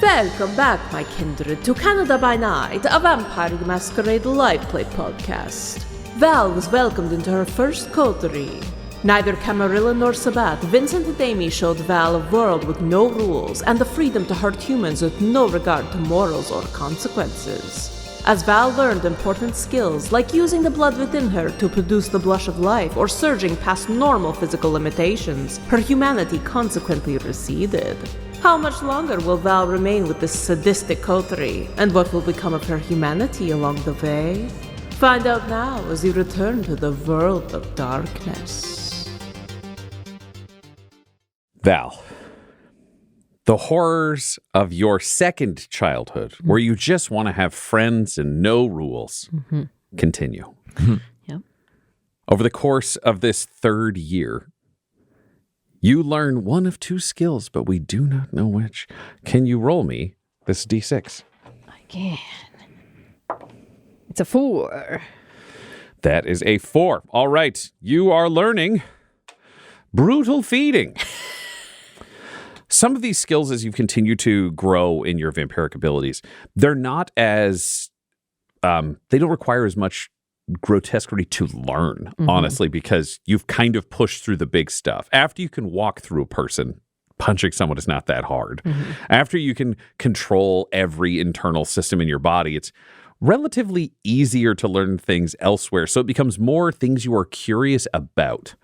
Welcome back, my kindred, to Canada by Night, a Vampire the Masquerade live play podcast. Val was welcomed into her first coterie. Neither Camarilla nor Sabbat, Vincent and Amy showed Val a world with no rules and the freedom to hurt humans with no regard to morals or consequences. As Val learned important skills like using the blood within her to produce the blush of life or surging past normal physical limitations, her humanity consequently receded. How much longer will Val remain with this sadistic coterie, and what will become of her humanity along the way? Find out now as you return to the world of darkness. Val, the horrors of your second childhood, where you just want to have friends and no rules, continue. Yep. Over the course of this third year, you learn one of two skills, but we do not know which. Can you roll me this D6? I can. It's a 4. That is a 4. All right. You are learning brutal feeding. Some of these skills, as you continue to grow in your vampiric abilities, they're not as, they don't require as much grotesquerie to learn, honestly, because you've kind of pushed through the big stuff. After you can walk through a person, punching someone is not that hard. After you can control every internal system in your body, it's relatively easier to learn things elsewhere. So it becomes more things you are curious about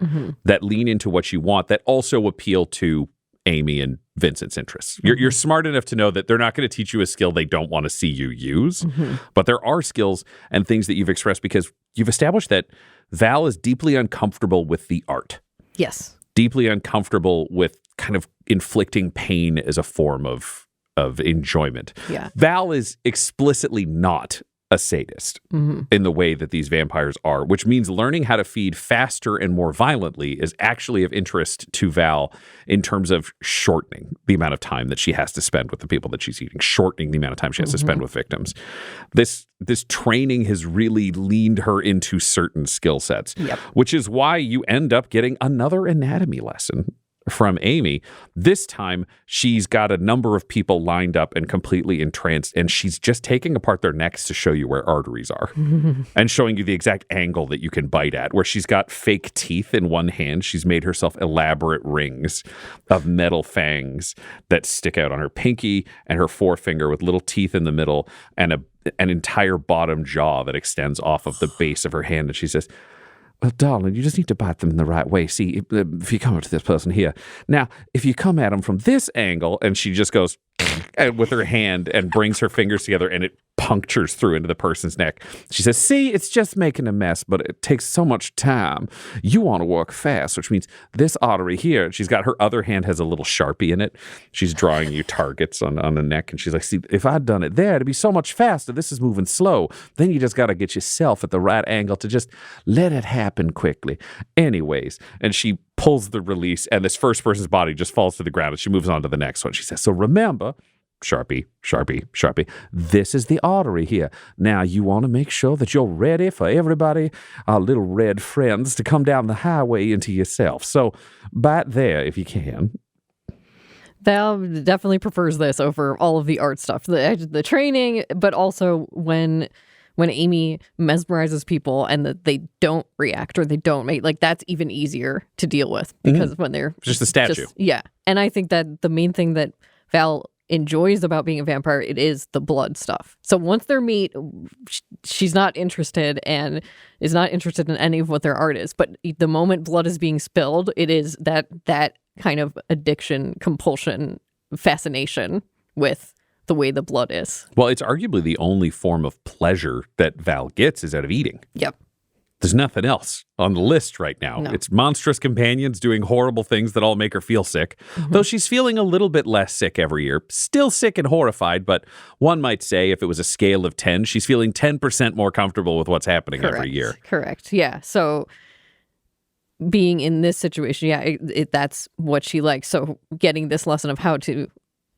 that lean into what you want, that also appeal to Amy and Vincent's interests. You're smart enough to know that they're not going to teach you a skill they don't want to see you use, but there are skills and things that you've expressed because you've established that Val is deeply uncomfortable with the art. Yes. Deeply uncomfortable with kind of inflicting pain as a form of enjoyment. Yeah. Val is explicitly not a sadist in the way that these vampires are, which means learning how to feed faster and more violently is actually of interest to Val in terms of shortening the amount of time that she has to spend with the people that she's eating, shortening the amount of time she has to spend with victims. This training has really leaned her into certain skill sets, which is why you end up getting another anatomy lesson from Amy. This time, she's got a number of people lined up and completely entranced, and she's just taking apart their necks to show you where arteries are and showing you the exact angle that you can bite at, where she's got fake teeth in one hand. She's made herself elaborate rings of metal fangs that stick out on her pinky and her forefinger with little teeth in the middle and an entire bottom jaw that extends off of the base of her hand. And she says, "Well, darling, you just need to bite them in the right way. See, if you come up to this person here. Now, if you come at them from this angle," and she just goes with her hand and brings her fingers together and it punctures through into the person's neck. She says, "See, it's just making a mess, but it takes so much time. You want to work fast," which means this artery here. She's got her other hand has a little Sharpie in it. She's drawing you targets on the neck. And she's like, "See, if I'd done it there, it'd be so much faster. This is moving slow. Then you just got to get yourself at the right angle to just let it happen quickly." Anyways, and she pulls the release and this first person's body just falls to the ground and she moves on to the next one. She says, "So remember, Sharpie, Sharpie, Sharpie, this is the artery here. Now you want to make sure that you're ready for everybody, our little red friends, to come down the highway into yourself. So bite there if you can." Val definitely prefers this over all of the art stuff, the training, but also when Amy mesmerizes people and that they don't react or they don't make, like, that's even easier to deal with because when they're just a statue. And I think that the main thing that Val enjoys about being a vampire, it is the blood stuff. So once they're meet, she's not interested and is not interested in any of what their art is. But the moment blood is being spilled, it is that kind of addiction, compulsion, fascination with the way the blood is. Well, it's arguably the only form of pleasure that Val gets is out of eating. Yep. There's nothing else on the list right now. No. It's monstrous companions doing horrible things that all make her feel sick. Though she's feeling a little bit less sick every year. Still sick and horrified, but one might say if it was a scale of 10, she's feeling 10% more comfortable with what's happening every year. Correct. Yeah. So being in this situation, that's what she likes. So getting this lesson of how to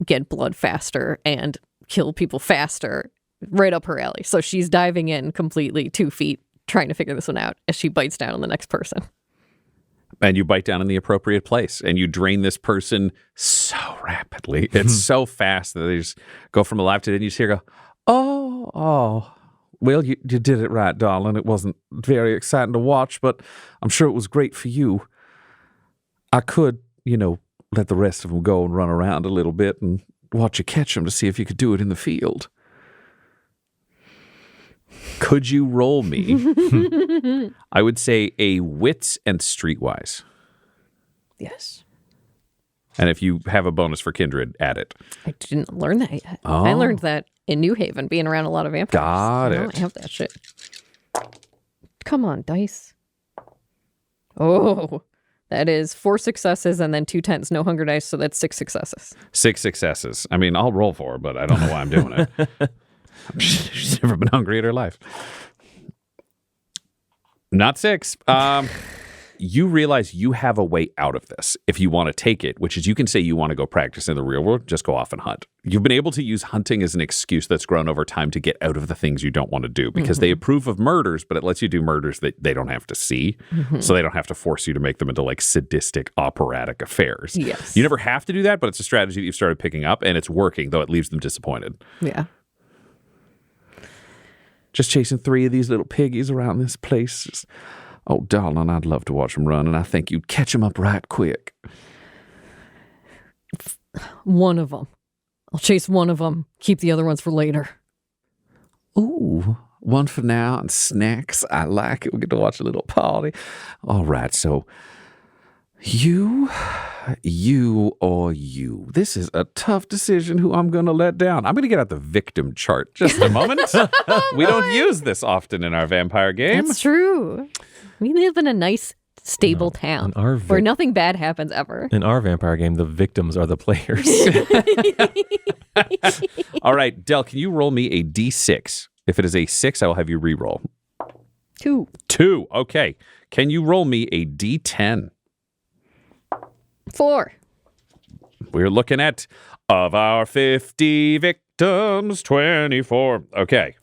get blood faster and kill people faster, right up her alley. So she's diving in completely 2 feet, trying to figure this one out as she bites down on the next person. And you bite down in the appropriate place, and you drain this person so rapidly. It's so fast that they just go from alive to dead. And you just hear go, oh. Well, you did it right, darling. It wasn't very exciting to watch, but I'm sure it was great for you. I could, let the rest of them go and run around a little bit and watch you catch them to see if you could do it in the field. Could you roll me? I would say a wits and streetwise. Yes. And if you have a bonus for kindred, add it. I didn't learn that yet. Oh. I learned that in New Haven, being around a lot of vampires. Got it. I don't have that shit. Come on, dice. Oh, that is 4 successes and then 2 10s, no hunger dice, so that's 6 successes. 6 successes. I mean, I'll roll for it, but I don't know why I'm doing it. She's never been hungry in her life. Not 6. You realize you have a way out of this if you want to take it, which is you can say you want to go practice in the real world, just go off and hunt. You've been able to use hunting as an excuse that's grown over time to get out of the things you don't want to do because they approve of murders, but it lets you do murders that they don't have to see. So they don't have to force you to make them into like sadistic operatic affairs. Yes. You never have to do that, but it's a strategy that you've started picking up and it's working, though it leaves them disappointed. Yeah. Just chasing 3 of these little piggies around this place. Just, oh, darling, I'd love to watch them run, and I think you'd catch them up right quick. One of them. I'll chase one of them, keep the other ones for later. Ooh, one for now and snacks. I like it. We get to watch a little party. All right, so you or you. This is a tough decision who I'm going to let down. I'm going to get out the victim chart just a moment. We don't use this often in our vampire game. That's true. We live in a nice, stable town where nothing bad happens ever. In our vampire game, the victims are the players. All right, Del, can you roll me a D6? If it is a 6, I will have you re-roll. 2. 2, okay. Can you roll me a D10? 4. We're looking at, of our 50 victims, 24. Okay.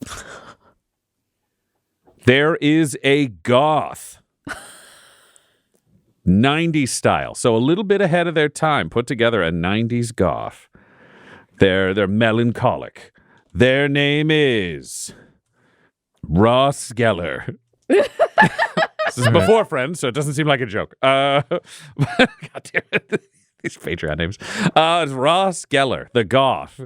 There is a goth. 90s style. So a little bit ahead of their time. Put together a 90s goth. They're melancholic. Their name is Ross Geller. This is before Friends, so it doesn't seem like a joke. God damn it. These Patreon names. It's Ross Geller, the goth.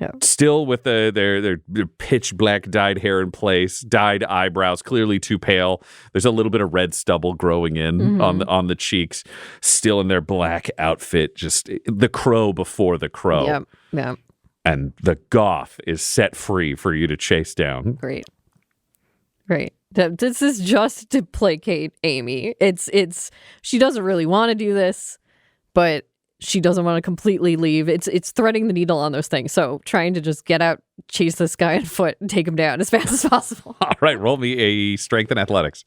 Yep. Still with their pitch black dyed hair in place, dyed eyebrows, clearly too pale. There's a little bit of red stubble growing in on the cheeks. Still in their black outfit, just the crow before the crow. Yep. Yep. And the goth is set free for you to chase down. Great. This is just to placate Amy. It's she doesn't really want to do this, but she doesn't want to completely leave. It's threading the needle on those things. So trying to just get out, chase this guy on foot, and take him down as fast as possible. All right, roll me a strength and athletics.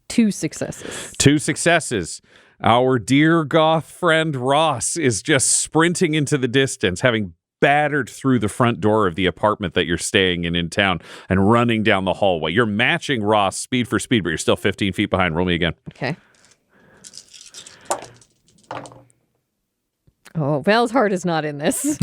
2 successes. 2 successes. Our dear goth friend Ross is just sprinting into the distance, having battered through the front door of the apartment that you're staying in town and running down the hallway. You're matching Ross speed for speed, but you're still 15 feet behind. Roll me again. Okay. Oh, Val's heart is not in this.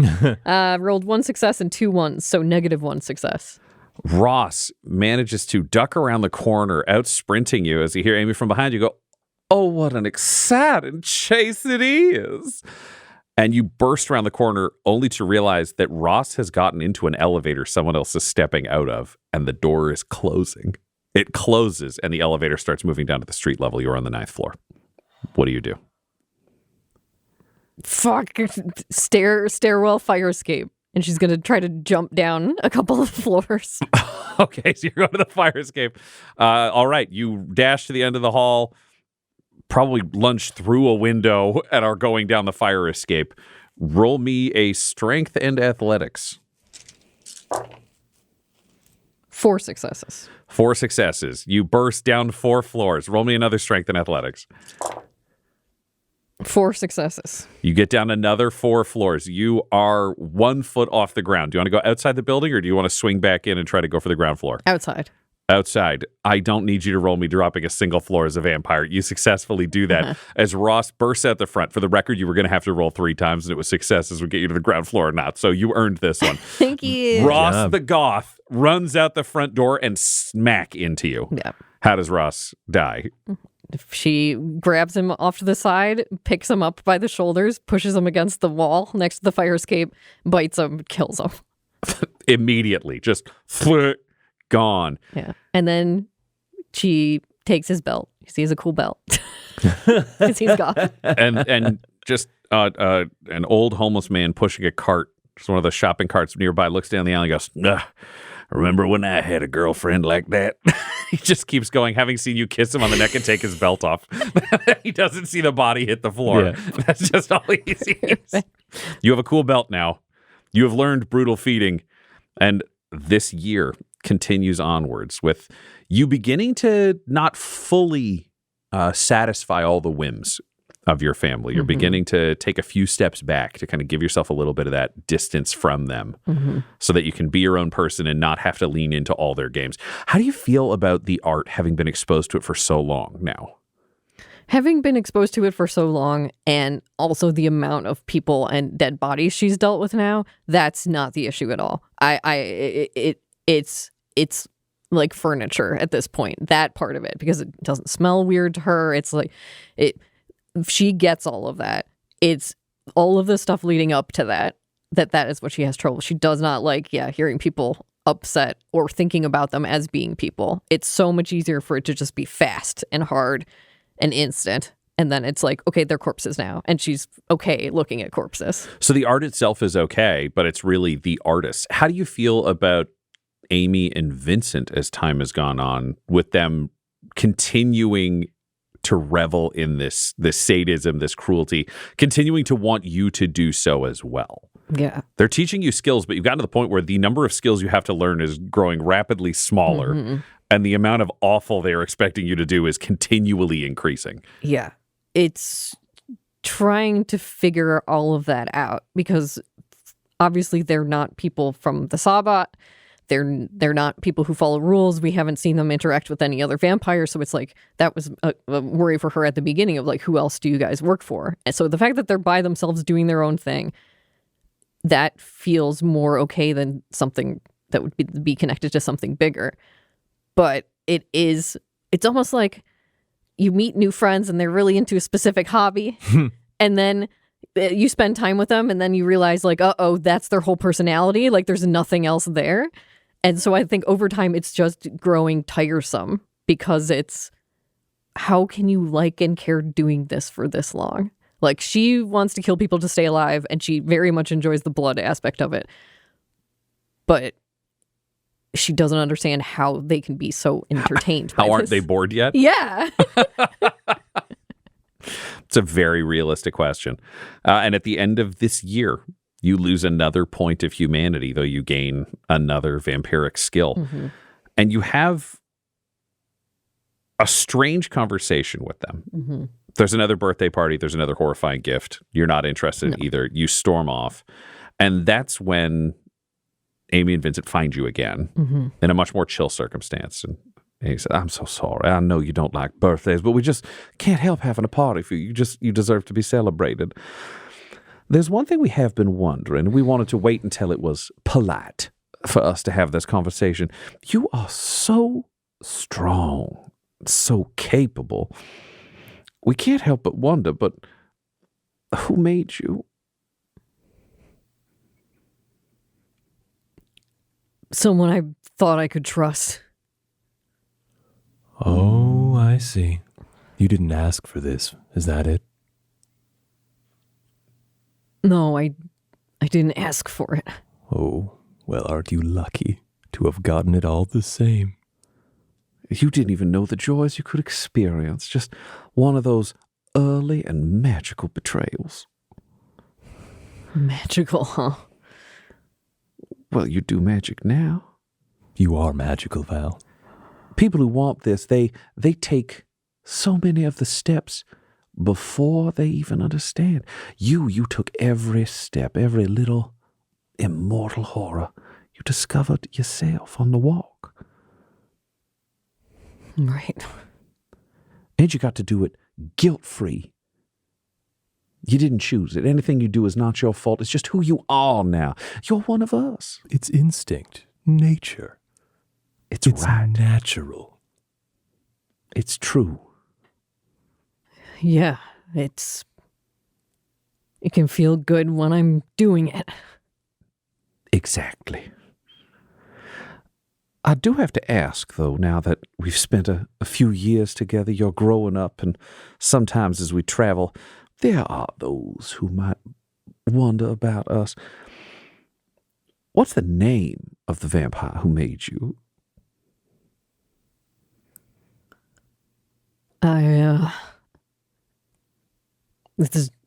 Rolled 1 success and 2 1s, so -1 success. Ross manages to duck around the corner, out sprinting you as you hear Amy from behind you go, "Oh, what an exciting chase it is." And you burst around the corner only to realize that Ross has gotten into an elevator someone else is stepping out of, and the door is closing. It closes, and the elevator starts moving down to the street level. You're on the 9th floor. What do you do? Fuck. Stairwell fire escape. And she's going to try to jump down a couple of floors. Okay, so you're going to the fire escape. All right, you dash to the end of the hall, probably lunge through a window and are going down the fire escape. Roll me a strength and athletics. 4 successes. 4 successes. You burst down 4 floors. Roll me another strength and athletics. 4 successes. You get down another 4 floors. You are 1 foot off the ground. Do you want to go outside the building or do you want to swing back in and try to go for the ground floor? Outside. outside. I don't need you to roll me dropping a single floor as a vampire. You successfully do that as Ross bursts out the front. For the record, you were going to have to roll 3 times, and it was successes would get you to the ground floor or not. So you earned this one. Thank you. Ross the Goth runs out the front door and smack into you. Yeah. How does Ross die? She grabs him off to the side, picks him up by the shoulders, pushes him against the wall next to the fire escape, bites him, kills him. Immediately. Just gone. Yeah. And then she takes his belt. He has a cool belt. Because he's gone. And just an old homeless man pushing a cart, just one of the shopping carts nearby, looks down the alley and goes, remember when I had a girlfriend like that? He just keeps going, having seen you kiss him on the neck and take his belt off. He doesn't see the body hit the floor. Yeah. That's just all he sees. You have a cool belt now. You have learned brutal feeding. And this year continues onwards with you beginning to not fully satisfy all the whims of your family. You're beginning to take a few steps back to kind of give yourself a little bit of that distance from them so that you can be your own person and not have to lean into all their games. How do you feel about the art having been exposed to it for so long now? Having been exposed to it for so long, and also the amount of people and dead bodies she's dealt with now, that's not the issue at all. It's like furniture at this point, that part of it, because it doesn't smell weird to her. It's like she gets all of that. It's all of the stuff leading up to that is what she has trouble. She does not like, hearing people upset or thinking about them as being people. It's so much easier for it to just be fast and hard and instant. And then it's like, okay, they're corpses now. And she's okay looking at corpses. So the art itself is okay, but it's really the artist. How do you feel about Amy and Vincent as time has gone on, with them continuing to revel in this sadism, this cruelty, continuing to want you to do so as well? Yeah. They're teaching you skills, but you've gotten to the point where the number of skills you have to learn is growing rapidly smaller, and the amount of awful they're expecting you to do is continually increasing. Yeah. It's trying to figure all of that out, because obviously they're not people from the Sabbat. They're not people who follow rules. We haven't seen them interact with any other vampires. So it's like, that was a worry for her at the beginning of like, who else do you guys work for? And so the fact that they're by themselves doing their own thing, that feels more okay than something that would be connected to something bigger. But it's almost like you meet new friends and they're really into a specific hobby. And then you spend time with them and then you realize like, that's their whole personality. Like there's nothing else there. And so I think over time it's just growing tiresome, because it's, how can you like and care doing this for this long? Like, she wants to kill people to stay alive, and she very much enjoys the blood aspect of it. But she doesn't understand how they can be so entertained by How aren't this. they bored yet? Yeah. It's a very realistic question. And at the end of this year, you lose another point of humanity, though you gain another vampiric skill. And you have a strange conversation with them. There's another birthday party. There's another horrifying gift. You're not interested in either. You storm off. And that's when Amy and Vincent find you again in a much more chill circumstance. And he said, I'm so sorry. I know you don't like birthdays, but we just can't help having a party for you. You deserve to be celebrated. There's one thing we have been wondering. We wanted to wait until it was polite for us to have this conversation. You are so strong, so capable. We can't help but wonder, but who made you? Someone I thought I could trust. Oh, I see. You didn't ask for this. Is that it? No, I didn't ask for it. Oh, well, aren't you lucky to have gotten it all the same? You didn't even know the joys you could experience. Just one of those early and magical betrayals. Magical, huh? Well, you do magic now. You are magical, Val. People who want this, they take so many of the steps before they even understand. You took every step, every little immortal horror you discovered yourself on the walk. Right. And you got to do it guilt-free. You didn't choose it. Anything you do is not your fault. It's just who you are now. You're one of us. It's instinct, nature. It's right. Natural. It's true. Yeah, it can feel good when I'm doing it. Exactly. I do have to ask, though, now that we've spent a few years together, you're growing up, and sometimes as we travel, there are those who might wonder about us. What's the name of the vampire who made you?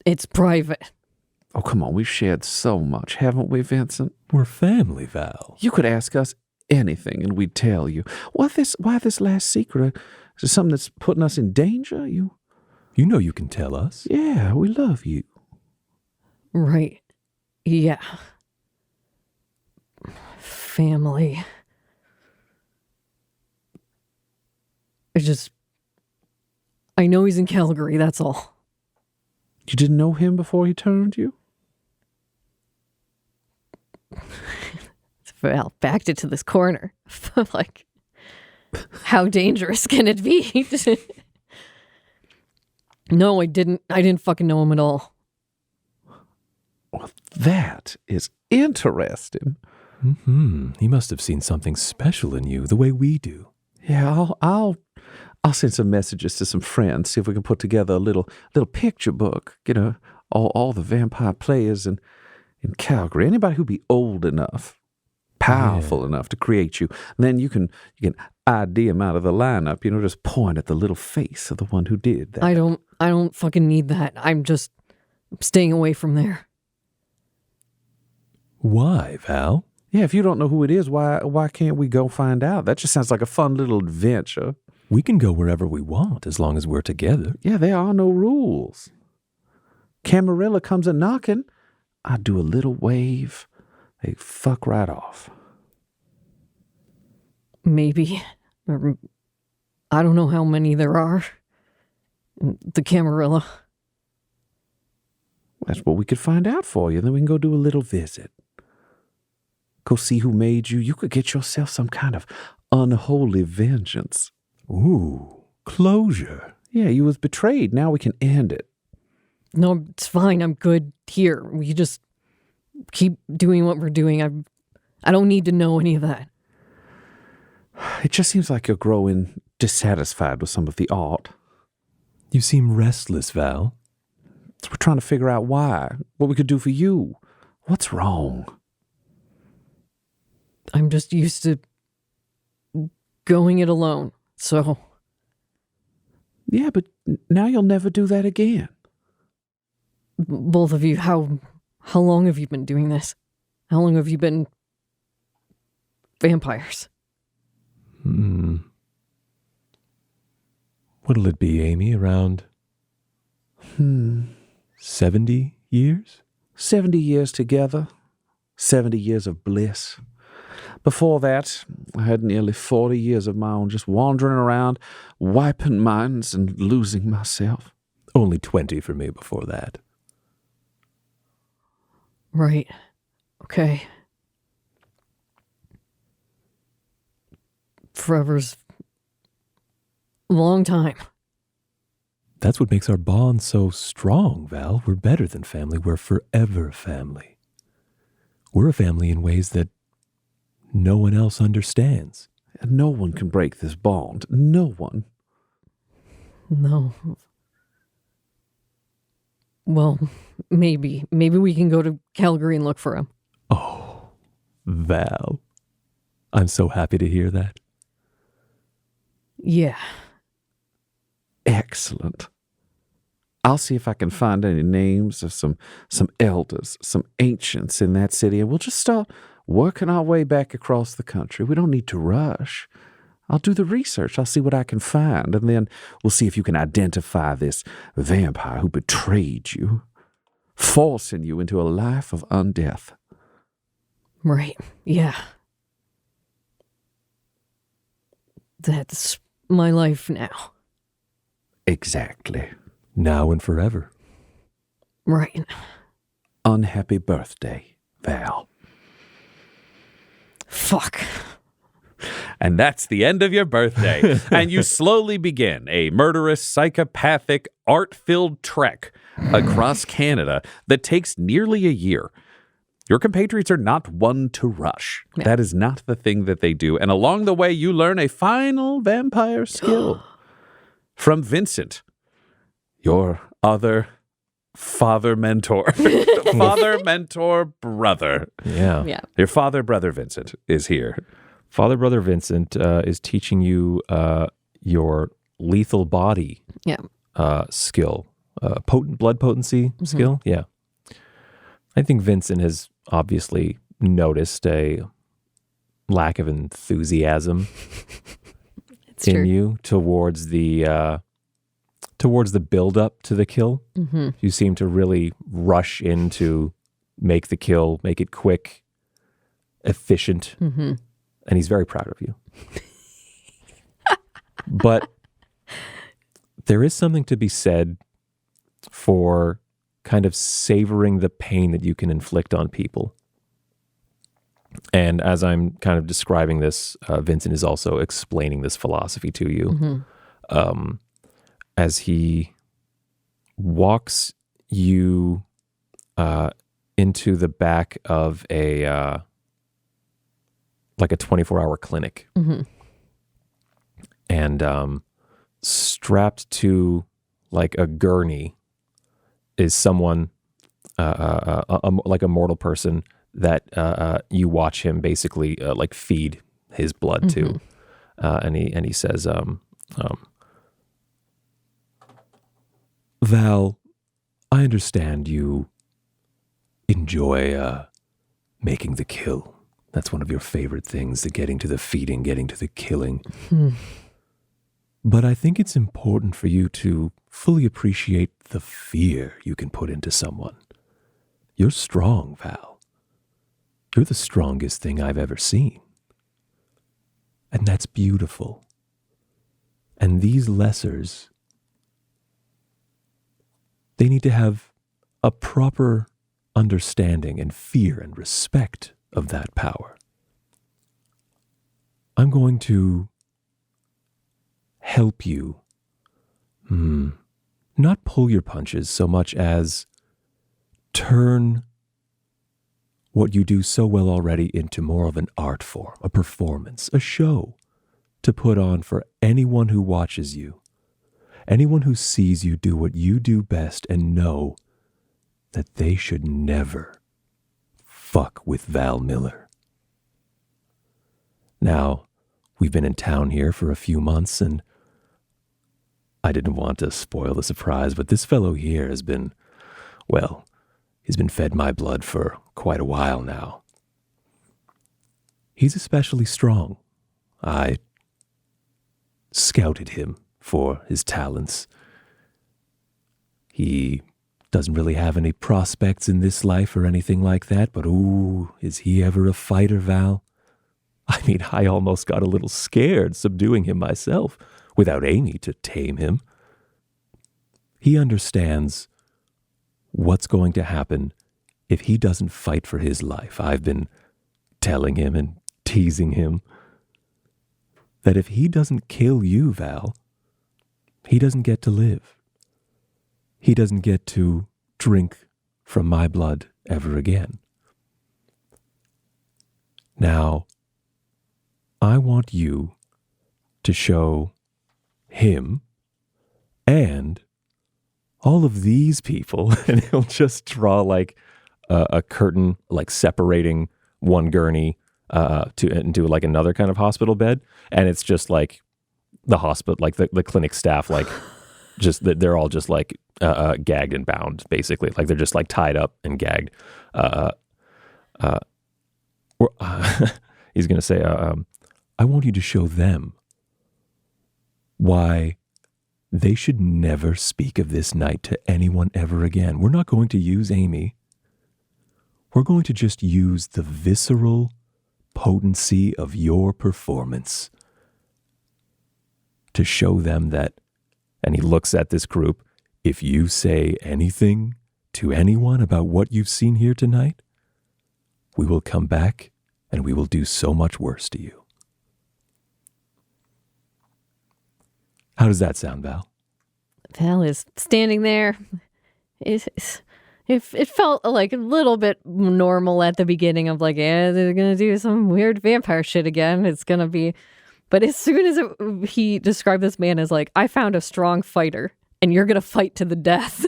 It's private. Oh, come on, we've shared so much, haven't we, Vincent? We're family, Val. You could ask us anything and we'd tell you. Why this last secret? Is it something that's putting us in danger? You know you can tell us. Yeah, we love you. Right. Yeah. Family. I know he's in Calgary, that's all. You didn't know him before he turned you? Well, backed it to this corner. Like, how dangerous can it be? No, I didn't fucking know him at all. Well, that is interesting. Mm-hmm. He must have seen something special in you, the way we do. Yeah, I'll send some messages to some friends, see if we can put together a little picture book. You know, all the vampire players in Calgary. Anybody who'd be old enough, powerful enough to create you. And then you can ID him out of the lineup. You know, just point at the little face of the one who did that. I don't fucking need that. I'm just staying away from there. Why, Val? Yeah, if you don't know who it is, why can't we go find out? That just sounds like a fun little adventure. We can go wherever we want as long as we're together. Yeah, there are no rules. Camarilla comes a knocking, I do a little wave. They fuck right off. Maybe. I don't know how many there are. The Camarilla. That's what we could find out for you. Then we can go do a little visit. Go see who made you. You could get yourself some kind of unholy vengeance. Ooh, closure. Yeah, you was betrayed. Now we can end it. No, it's fine. I'm good here. We just keep doing what we're doing. I don't need to know any of that. It just seems like you're growing dissatisfied with some of the art. You seem restless, Val. So we're trying to figure out why. What we could do for you. What's wrong? I'm just used to going it alone, so... Yeah, but now you'll never do that again. Both of you, how long have you been doing this? How long have you been vampires? What'll it be, Amy? Around 70 years? 70 years together. 70 years of bliss. Before that, I had nearly 40 years of my own, just wandering around, wiping minds and losing myself. Only 20 for me before that. Right. Okay. Forever's a long time. That's what makes our bond so strong, Val. We're better than family. We're forever family. We're a family in ways that no one else understands. And no one can break this bond. No one. No. Well, maybe. Maybe we can go to Calgary and look for him. Oh, Val. I'm so happy to hear that. Yeah. Excellent. I'll see if I can find any names of some elders, some ancients in that city, and we'll just start working our way back across the country. We don't need to rush. I'll do the research. I'll see what I can find, and then we'll see if you can identify this vampire who betrayed you, forcing you into a life of undeath. Right. Yeah. That's my life now. Exactly. Now and forever. Right. Unhappy birthday, Val. Fuck. And that's the end of your birthday. And you slowly begin a murderous, psychopathic, art-filled trek across Canada that takes nearly a year. Your compatriots are not one to rush. Yeah. That is not the thing that they do. And along the way, you learn a final vampire skill from Vincent, your other father mentor. Father mentor brother. Yeah. Yeah. Your father brother Vincent is here. Father Brother Vincent is teaching you your lethal body skill, blood potency skill. Yeah. I think Vincent has obviously noticed a lack of enthusiasm in you towards the build up to the kill. Mm-hmm. You seem to really rush in to make the kill, make it quick, efficient, Mm-hmm. and he's very proud of you. But there is something to be said for kind of savoring the pain that you can inflict on people. And as I'm kind of describing this, Vincent is also explaining this philosophy to you. Mm-hmm. As he walks you into the back of a 24-hour clinic. Mm-hmm. And strapped to like a gurney is someone like a mortal person that you watch him basically like feed his blood to. And he says, Val, I understand you enjoy making the kill. That's one of your favorite things, the getting to the feeding, getting to the killing. But I think it's important for you to fully appreciate the fear you can put into someone. You're strong, Val. You're the strongest thing I've ever seen. And that's beautiful. And these lessers, they need to have a proper understanding and fear and respect of that power. I'm going to help you not pull your punches so much as turn what you do so well already into more of an art form, a performance, a show to put on for anyone who watches you, anyone who sees you do what you do best and know that they should never fuck with Val Miller. Now, we've been in town here for a few months, and I didn't want to spoil the surprise, but this fellow here has been, well, he's been fed my blood for quite a while now. He's especially strong. I scouted him for his talents. He doesn't really have any prospects in this life or anything like that, but ooh, is he ever a fighter, Val? I mean, I almost got a little scared subduing him myself without Amy to tame him. He understands what's going to happen if he doesn't fight for his life. I've been telling him and teasing him that if he doesn't kill you, Val, he doesn't get to live. He doesn't get to drink from my blood ever again. Now, I want you to show him and all of these people, and he'll just draw like a curtain, like separating one gurney into like another kind of hospital bed, and it's just like the hospital, like the clinic staff, like just they're all just like gagged and bound, basically, like they're just like tied up and gagged. He's gonna say, I want you to show them why they should never speak of this night to anyone ever again. We're not going to use Amy. We're going to just use the visceral potency of your performance to show them that, and he looks at this group, if you say anything to anyone about what you've seen here tonight, we will come back and we will do so much worse to you. How does that sound, Val? Val is standing there. It felt like a little bit normal at the beginning of like, yeah, they're going to do some weird vampire shit again. It's going to be... But as soon as he described this man as like, I found a strong fighter and you're going to fight to the death.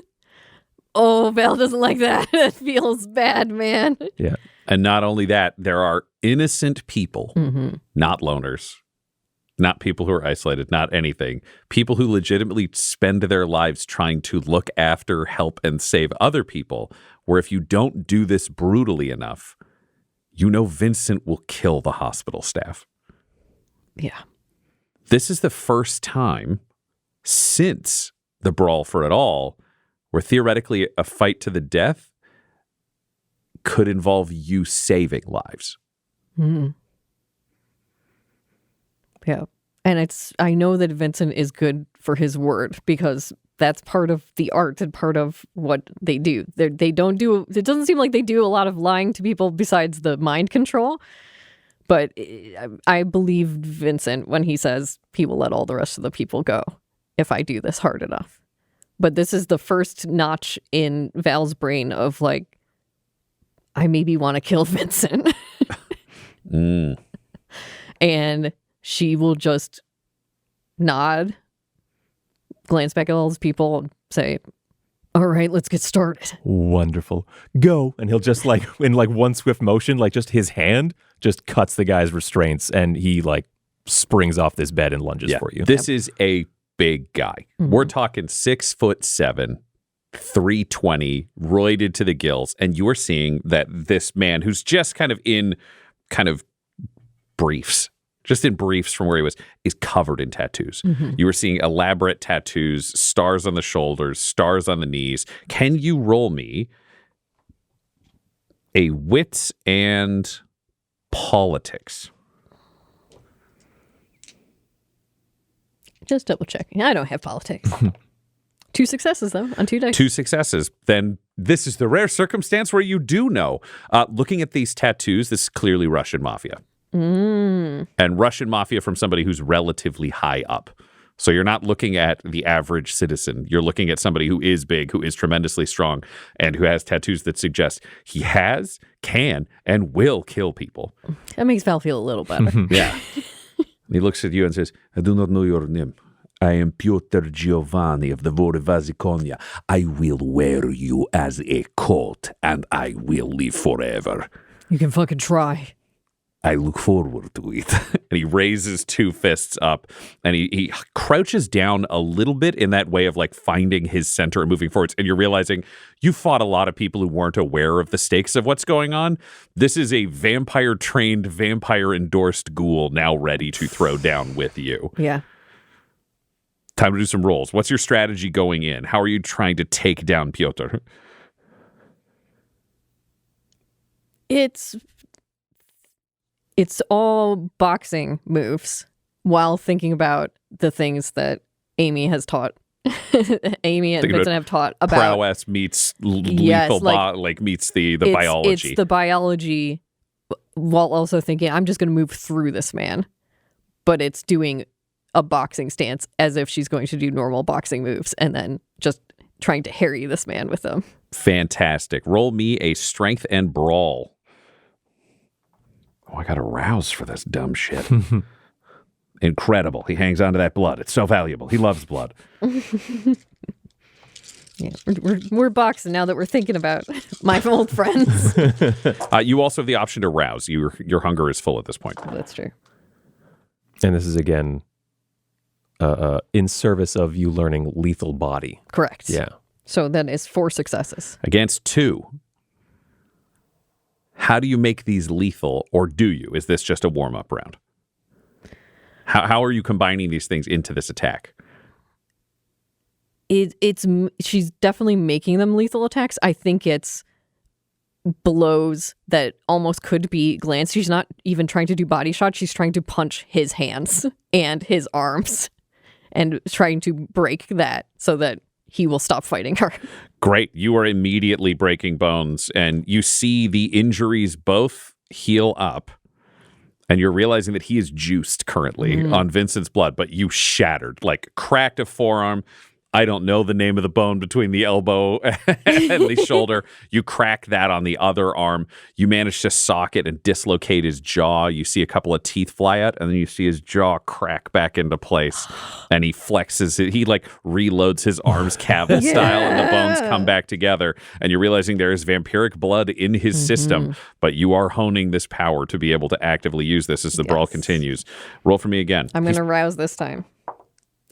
Oh, Val doesn't like that. It feels bad, man. Yeah. And not only that, there are innocent people, not loners, not people who are isolated, not anything. People who legitimately spend their lives trying to look after, help, and save other people, where if you don't do this brutally enough, you know Vincent will kill the hospital staff. Yeah. This is the first time since the Brawl for It All where theoretically a fight to the death could involve you saving lives. Mm-hmm. Yeah. And I know that Vincent is good for his word because that's part of the art and part of what they do. They don't do, it doesn't seem like they do a lot of lying to people besides the mind control. But I believe Vincent when he says he will let all the rest of the people go if I do this hard enough. But this is the first notch in Val's brain of like, I maybe want to kill Vincent. And she will just nod, glance back at all his people and say, all right, let's get started. Wonderful. Go. And he'll just like, in like one swift motion, like just his hand just cuts the guy's restraints and he like springs off this bed and lunges for you. This is a big guy. We're talking 6'7", 320, roided to the gills. And you're seeing that this man who's just kind of in briefs, just in briefs from where he was, is covered in tattoos. You were seeing elaborate tattoos, stars on the shoulders, stars on the knees. Can you roll me a wits and politics? Just double checking. I don't have politics. 2 successes, though, on 2 dice. 2 successes. Then this is the rare circumstance where you do know. Looking at these tattoos, this is clearly Russian mafia. And Russian mafia from somebody who's relatively high up. So you're not looking at the average citizen. You're looking at somebody who is big, who is tremendously strong, and who has tattoos that suggest he has, can, and will kill people. That makes Val feel a little better. Yeah. He looks at you and says, I do not know your name. I am Piotr Giovanni of the Borovic. I will wear you as a coat, and I will live forever. You can fucking try. I look forward to it. And he raises 2 fists up, and he crouches down a little bit in that way of like finding his center and moving forwards. And you're realizing you fought a lot of people who weren't aware of the stakes of what's going on. This is a vampire-trained, vampire-endorsed ghoul now ready to throw down with you. Yeah. Time to do some rolls. What's your strategy going in? How are you trying to take down Piotr? It's all boxing moves while thinking about the things that Amy has taught. Amy and Vincent have taught about prowess meets lethal, meets the biology. It's the biology while also thinking, I'm just going to move through this man. But it's doing a boxing stance as if she's going to do normal boxing moves and then just trying to harry this man with them. Fantastic. Roll me a strength and brawl. Oh, I got to rouse for this dumb shit. Incredible. He hangs on to that blood. It's so valuable. He loves blood. Yeah, we're boxing now that we're thinking about my old friends. You also have the option to rouse. Your hunger is full at this point. Oh, that's true. And this is, again, in service of you learning lethal body. Correct. Yeah. So that is 4 successes. Against 2. How do you make these lethal, or do you? Is this just a warm-up round? How are you combining these things into this attack? She's definitely making them lethal attacks. I think it's blows that almost could be glance. She's not even trying to do body shots. She's trying to punch his hands and his arms and trying to break that so that he will stop fighting her. Great. You are immediately breaking bones, and you see the injuries both heal up, and you're realizing that he is juiced currently on Vincent's blood, but you shattered, like cracked a forearm. I don't know the name of the bone between the elbow and the shoulder. You crack that on the other arm. You manage to sock it and dislocate his jaw. You see a couple of teeth fly out, and then you see his jaw crack back into place. And he flexes it. He like reloads his arms Cavill style, and the bones come back together. And you're realizing there is vampiric blood in his system, but you are honing this power to be able to actively use this as the brawl continues. Roll for me again. I'm going to rouse this time.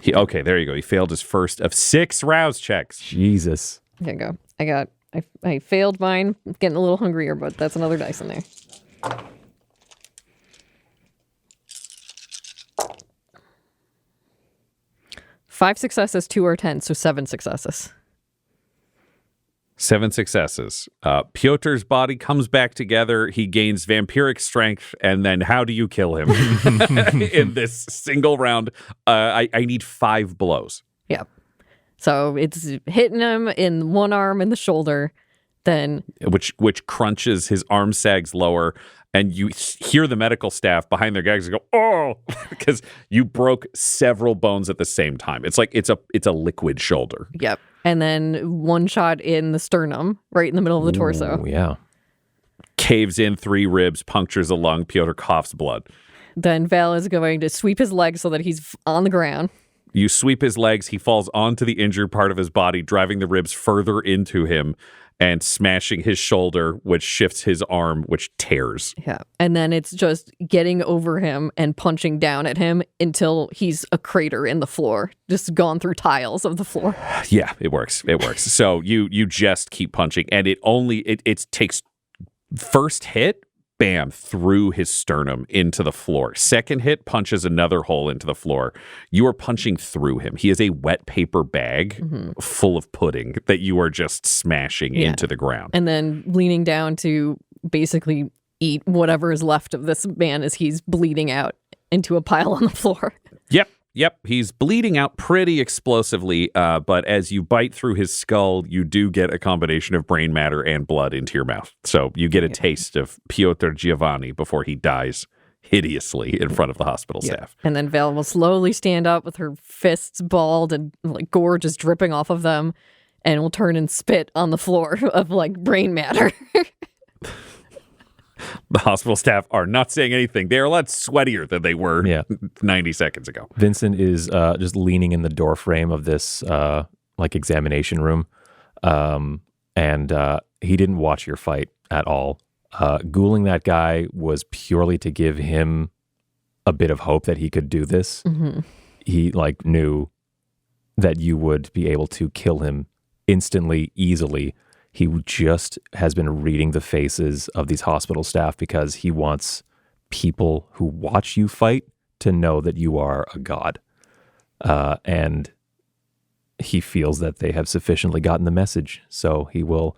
Okay, there you go. He failed his first of 6 rouse checks. Jesus. There you go. I failed mine. I'm getting a little hungrier, but that's another dice in there. Five successes, 2 or 10, so 7 successes. 7 successes. Pyotr's body comes back together. He gains vampiric strength. And then how do you kill him in this single round? I need 5 blows. Yep. So it's hitting him in one arm and the shoulder, then... Which crunches, his arm sags lower. And you hear the medical staff behind their gags go, oh, because you broke several bones at the same time. It's like it's a liquid shoulder. Yep. And then one shot in the sternum, right in the middle of the torso. Ooh, yeah. Caves in 3 ribs, punctures a lung. Pyotr coughs blood. Then Val is going to sweep his legs so that he's on the ground. You sweep his legs. He falls onto the injured part of his body, driving the ribs further into him and smashing his shoulder, which shifts his arm, which tears. Yeah. And then it's just getting over him and punching down at him until he's a crater in the floor, just gone through tiles of the floor. Yeah, it works. It works. So you just keep punching, and it takes first hit, bam, through his sternum into the floor. Second hit punches another hole into the floor. You are punching through him. He is a wet paper bag full of pudding that you are just smashing into the ground. And then leaning down to basically eat whatever is left of this man as he's bleeding out into a pile on the floor. Yep, he's bleeding out pretty explosively, but as you bite through his skull, you do get a combination of brain matter and blood into your mouth. So you get a taste of Piotr Giovanni before he dies hideously in front of the hospital staff. And then Val will slowly stand up with her fists balled and like gore just dripping off of them, and will turn and spit on the floor of like brain matter. The hospital staff are not saying anything. They are a lot sweatier than they were 90 seconds ago. Vincent is just leaning in the door frame of this like examination room. And he didn't watch your fight at all. Ghouling that guy was purely to give him a bit of hope that he could do this. He like knew that you would be able to kill him instantly, easily. He just has been reading the faces of these hospital staff because he wants people who watch you fight to know that you are a god. And he feels that they have sufficiently gotten the message. So he will,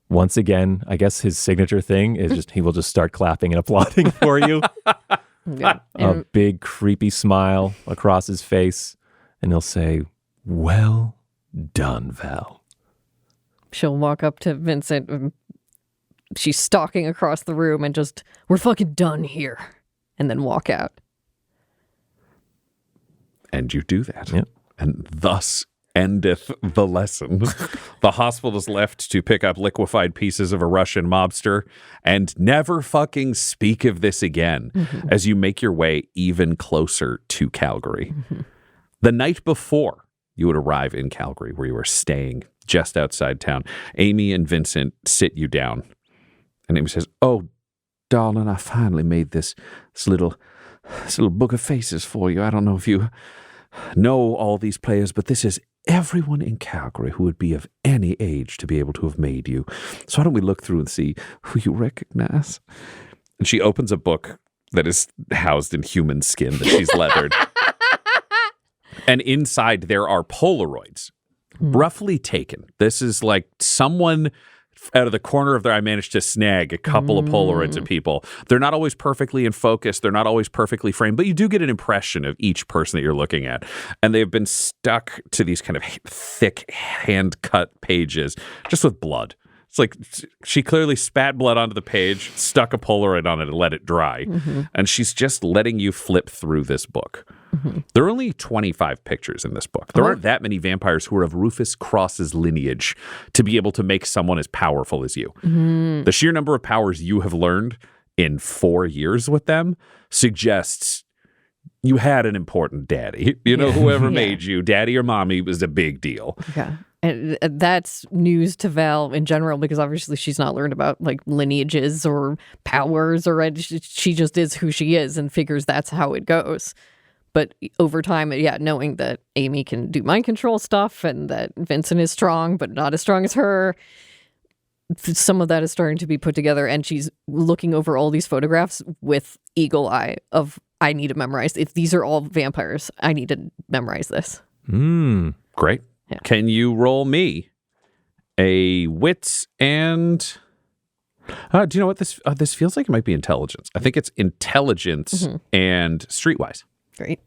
once again, I guess his signature thing is just, he will just start clapping and applauding for you. A big creepy smile across his face. And he'll say, well done, Val. She'll walk up to Vincent. And she's stalking across the room and just, we're fucking done here. And then walk out. And you do that. Yep. And thus endeth the lesson. The hospital is left to pick up liquefied pieces of a Russian mobster and never fucking speak of this again as you make your way even closer to Calgary. The night before you would arrive in Calgary, where you were staying just outside town, Amy and Vincent sit you down. And Amy says, oh, darling, I finally made this little book of faces for you. I don't know if you know all these players, but this is everyone in Calgary who would be of any age to be able to have made you. So why don't we look through and see who you recognize? And she opens a book that is housed in human skin that she's leathered. And inside there are Polaroids, roughly taken. This is like someone out of the corner of their eye, I managed to snag a couple of Polaroids of people. They're not always perfectly in focus. They're not always perfectly framed, but you do get an impression of each person that you're looking at. And they've been stuck to these kind of thick hand-cut pages just with blood. It's like she clearly spat blood onto the page, stuck a Polaroid on it, and let it dry. And she's just letting you flip through this book. There are only 25 pictures in this book. There aren't that many vampires who are of Rufus Cross's lineage to be able to make someone as powerful as you. The sheer number of powers you have learned in 4 years with them suggests you had an important daddy. You know, whoever made you, daddy or mommy, was a big deal. Yeah. And that's news to Val in general, because obviously she's not learned about like lineages or powers, or she just is who she is and figures that's how it goes. But over time, knowing that Amy can do mind control stuff and that Vincent is strong, but not as strong as her, some of that is starting to be put together. And she's looking over all these photographs with eagle eye of, I need to memorize. If these are all vampires, I need to memorize this. Great. Yeah. Can you roll me a wits and... do you know what this feels like? It might be intelligence. I think it's intelligence and streetwise. Great.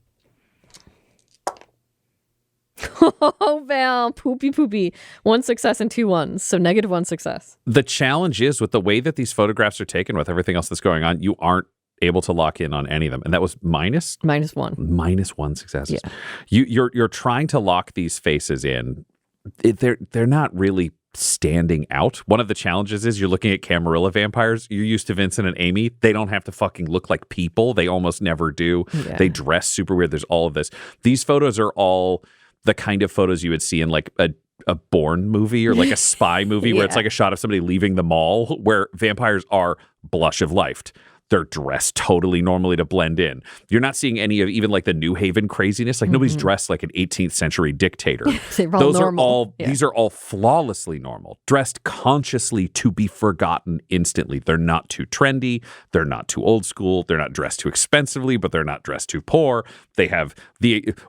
Oh, Val, poopy. 1 success and 2 ones, so -1 success. The challenge is with the way that these photographs are taken, with everything else that's going on, you aren't able to lock in on any of them, and that was -1. -1 successes. Yeah. You're trying to lock these faces in. They're not really standing out. One of the challenges is you're looking at Camarilla vampires. You're used to Vincent and Amy. They don't have to fucking look like people. They almost never do. Yeah. They dress super weird. There's all of this. These photos are all the kind of photos you would see in like a Bourne movie or like a spy movie where it's like a shot of somebody leaving the mall, where vampires are blush of life. They're dressed totally normally to blend in. You're not seeing any of even like the New Haven craziness. Like nobody's dressed like an 18th century dictator. These are all flawlessly normal, dressed consciously to be forgotten instantly. They're not too trendy. They're not too old school. They're not dressed too expensively, but they're not dressed too poor. They have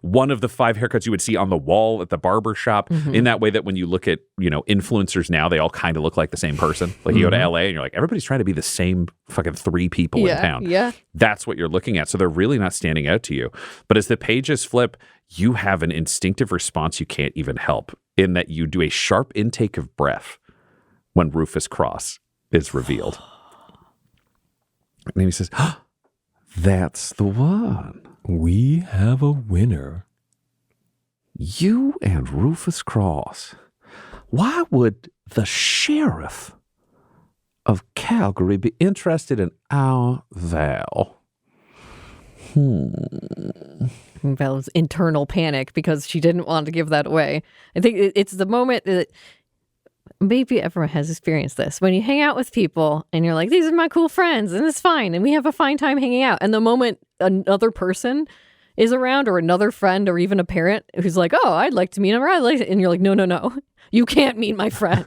one of the 5 haircuts you would see on the wall at the barber shop, in that way that when you look at, influencers now, they all kind of look like the same person. Like you go to LA and you're like, everybody's trying to be the same fucking 3 people in town. Yeah. That's what you're looking at. So they're really not standing out to you. But as the pages flip, you have an instinctive response you can't even help, in that you do a sharp intake of breath when Rufus Cross is revealed. And he says, that's the one. We have a winner. You and Rufus Cross. Why would the sheriff of Calgary be interested in our Val? Val's internal panic, because she didn't want to give that away. I think it's the moment that maybe everyone has experienced this. When you hang out with people and you're like, these are my cool friends and it's fine and we have a fine time hanging out. And the moment another person is around, or another friend, or even a parent who's like, oh, I'd like to meet him, or I'd like to, and you're like, no. You can't meet my friend.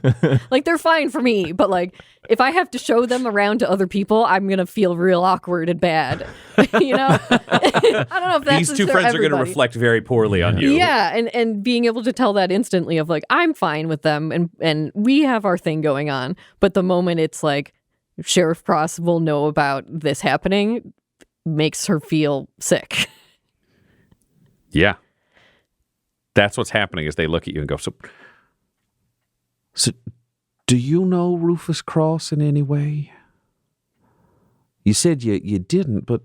Like, they're fine for me, but like, if I have to show them around to other people, I'm gonna feel real awkward and bad. I don't know if that's these two friends are going to reflect very poorly on you. Yeah, and being able to tell that instantly of like, I'm fine with them, and we have our thing going on. But the moment it's like, Sheriff Cross will know about this happening, makes her feel sick. Yeah. That's what's happening as they look at you and go, So do you know Rufus Cross in any way? You said you didn't, but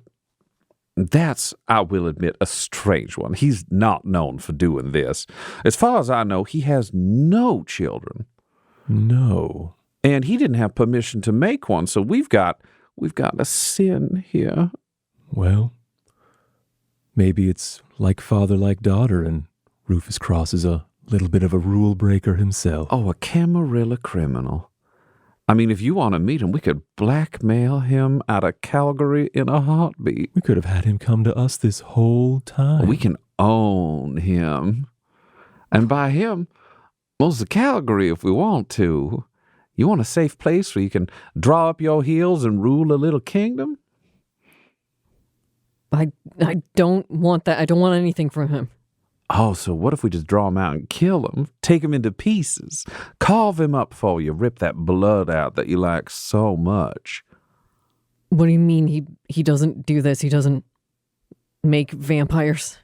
that's, I will admit, a strange one. He's not known for doing this. As far as I know, he has no children. No. And he didn't have permission to make one, so we've got a sin here. Well, maybe it's like father, like daughter, and Rufus Cross is a little bit of a rule breaker himself. Oh, a Camarilla criminal. I mean, if you want to meet him, we could blackmail him out of Calgary in a heartbeat. We could have had him come to us this whole time. We can own him. And by him, most of Calgary if we want to. You want a safe place where you can draw up your heels and rule a little kingdom? I don't want that. I don't want anything from him. Oh, so what if we just draw him out and kill him? Take him into pieces. Carve him up for you. Rip that blood out that you like so much. What do you mean he doesn't do this? He doesn't make vampires?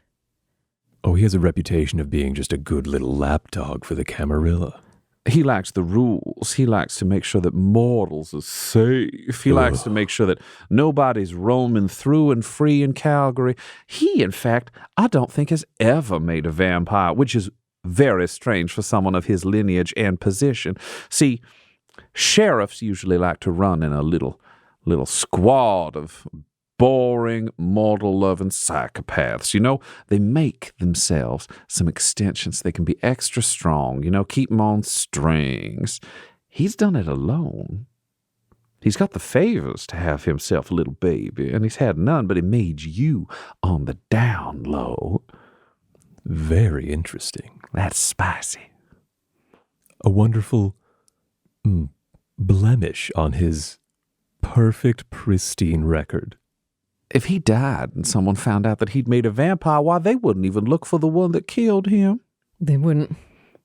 Oh, he has a reputation of being just a good little lapdog for the Camarilla. He likes the rules. He likes to make sure that mortals are safe. He likes to make sure that nobody's roaming through and free in Calgary. He, in fact, I don't think has ever made a vampire, which is very strange for someone of his lineage and position. See, sheriffs usually like to run in a little squad of boring, mortal-loving psychopaths. You know, they make themselves some extensions. They can be extra strong, keep them on strings. He's done it alone. He's got the favors to have himself a little baby, and he's had none, but he made you on the down low. Very interesting. That's spicy. A wonderful blemish on his perfect, pristine record. If he died and someone found out that he'd made a vampire, why, they wouldn't even look for the one that killed him. They wouldn't.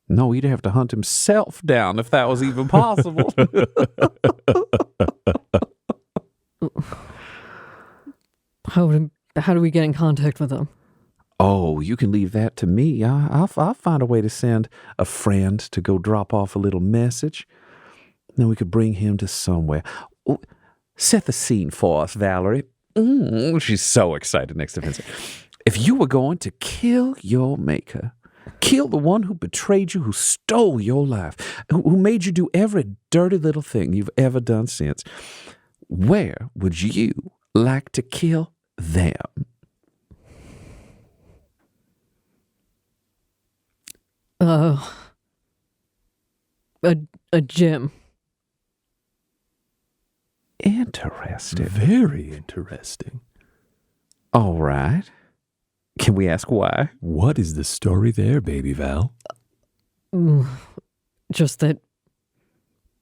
No, he'd have to hunt himself down if that was even possible. How do we get in contact with them? Oh, you can leave that to me. I'll find a way to send a friend to go drop off a little message. Then we could bring him to somewhere. Oh, set the scene for us, Valerie. She's so excited next to Vincent. If you were going to kill your maker, kill the one who betrayed you, who stole your life, who made you do every dirty little thing you've ever done since, where would you like to kill them? A gym. Interesting. Very interesting. All right. Can we ask why? What is the story there, baby Val? Just that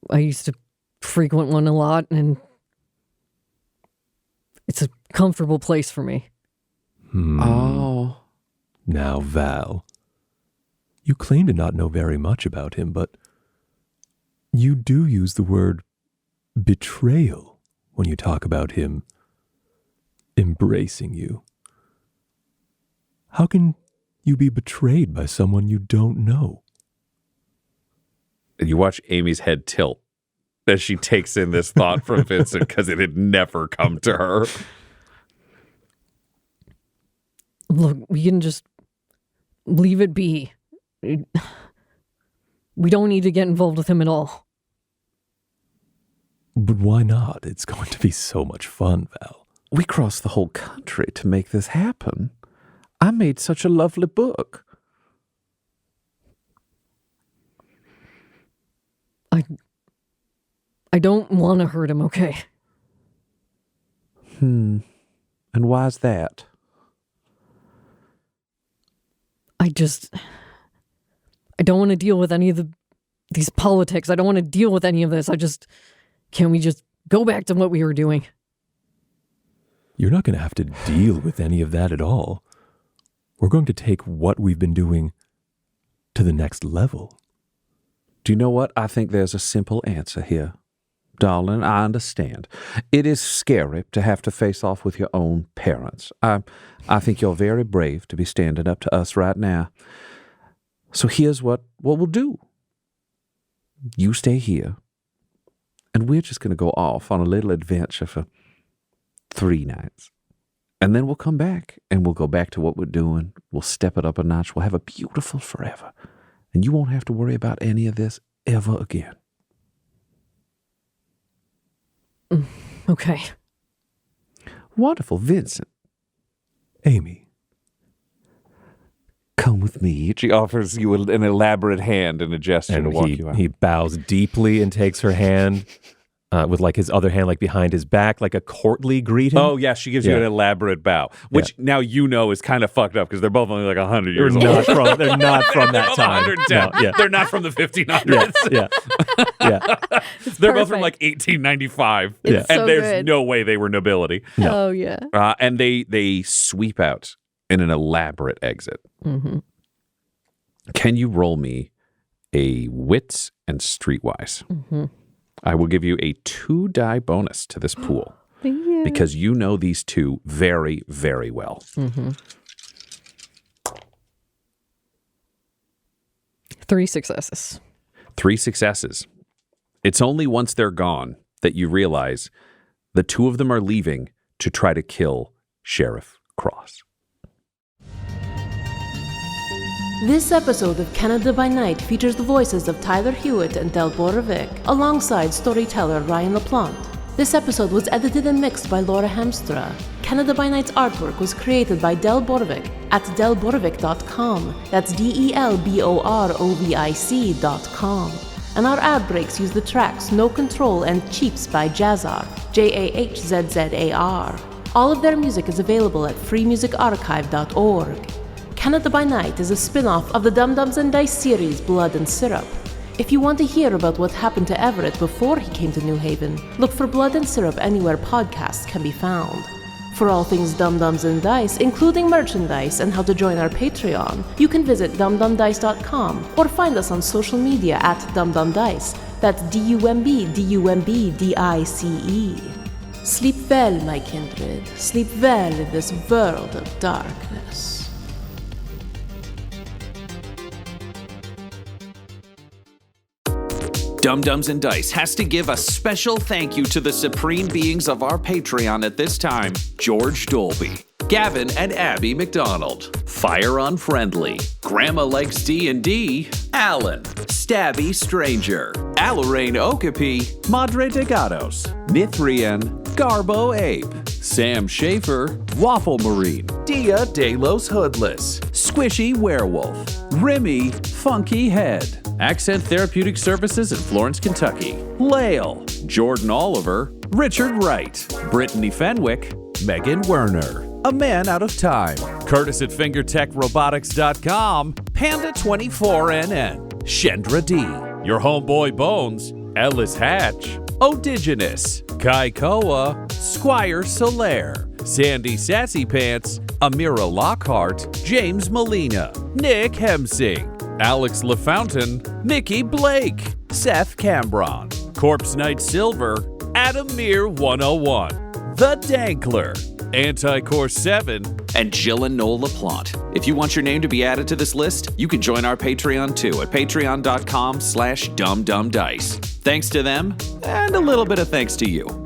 I used to frequent one a lot, and it's a comfortable place for me. Oh. Now, Val, you claim to not know very much about him, but you do use the word betrayal when you talk about him embracing you. How can you be betrayed by someone you don't know? And you watch Amy's head tilt as she takes in this thought from Vincent, because it had never come to her. Look, we can just leave it be. We don't need to get involved with him at all. But why not? It's going to be so much fun, Val. We crossed the whole country to make this happen. I made such a lovely book. I don't want to hurt him, okay? And why's that? I don't want to deal with any of these politics. I don't want to deal with any of this. Can we just go back to what we were doing? You're not going to have to deal with any of that at all. We're going to take what we've been doing to the next level. Do you know what? I think there's a simple answer here. Darling, I understand. It is scary to have to face off with your own parents. I think you're very brave to be standing up to us right now. So here's what we'll do. You stay here, and we're just going to go off on a little adventure for 3 nights. And then we'll come back, and we'll go back to what we're doing. We'll step it up a notch. We'll have a beautiful forever. And you won't have to worry about any of this ever again. Okay. Wonderful. Vincent. Amy. Come with me. She offers you an elaborate hand and a gesture to walk you out. He bows deeply and takes her hand with like his other hand like behind his back, like a courtly greeting. Oh, yeah, she gives you an elaborate bow, which now you know is kind of fucked up because they're both only like 100 years old. They're not from that time. No, they're not from the 1500s. Yeah. They're both from like 1895. It's and so there's good. no way they were nobility. No. Oh, yeah. And they sweep out in an elaborate exit. Mm-hmm. Can you roll me a wits and streetwise? I will give you a 2-die bonus to this pool. Thank you. Because you know these two very, very well. 3 successes. 3 successes. It's only once they're gone that you realize the two of them are leaving to try to kill Sheriff Cross. This episode of Canada by Night features the voices of Tyler Hewitt and Del Borovic, alongside storyteller Ryan LaPlante. This episode was edited and mixed by Laura Hamstra. Canada by Night's artwork was created by Del Borovic at delborovic.com. That's DELBOROVIC.com. And our ad breaks use the tracks No Control and Cheaps by Jazzar, JAHZZAR. All of their music is available at freemusicarchive.org. Canada by Night is a spin-off of the Dum-Dums and Dice series Blood and Syrup. If you want to hear about what happened to Everett before he came to New Haven, look for Blood and Syrup anywhere podcasts can be found. For all things Dum-Dums and Dice, including merchandise and how to join our Patreon, you can visit dumdumdice.com or find us on social media at dumdumdice. That's DUMBDICE. Sleep well, my kindred. Sleep well in this world of darkness. Dum-Dums and Dice has to give a special thank you to the supreme beings of our Patreon at this time: George Dolby, Gavin and Abby McDonald, Fire Unfriendly, Grandma Likes D&D, Alan, Stabby Stranger, Alarain Okapi, Madre de Gatos, Mithrian, Garbo Ape, Sam Schaefer, Waffle Marine, Dia De Los Hoodless, Squishy Werewolf, Remy Funky Head, Accent Therapeutic Services in Florence, Kentucky, Lael, Jordan Oliver, Richard Wright, Brittany Fenwick, Megan Werner, A Man Out of Time, Curtis at FingerTechRobotics.com, Panda24NN, Shendra D, Your Homeboy Bones, Ellis Hatch, Odigenous, Kai Koa, Squire Solaire, Sandy Sassy Pants, Amira Lockhart, James Molina, Nick Hemsing, Alex LaFountain, Nikki Blake, Seth Cambron, Corpse Knight Silver, Adam Mir 101, The Dankler, Anticore 7, and Jill and Noel LaPlante. If you want your name to be added to this list, you can join our Patreon too at patreon.com/dumdumdice. Thanks to them, and a little bit of thanks to you.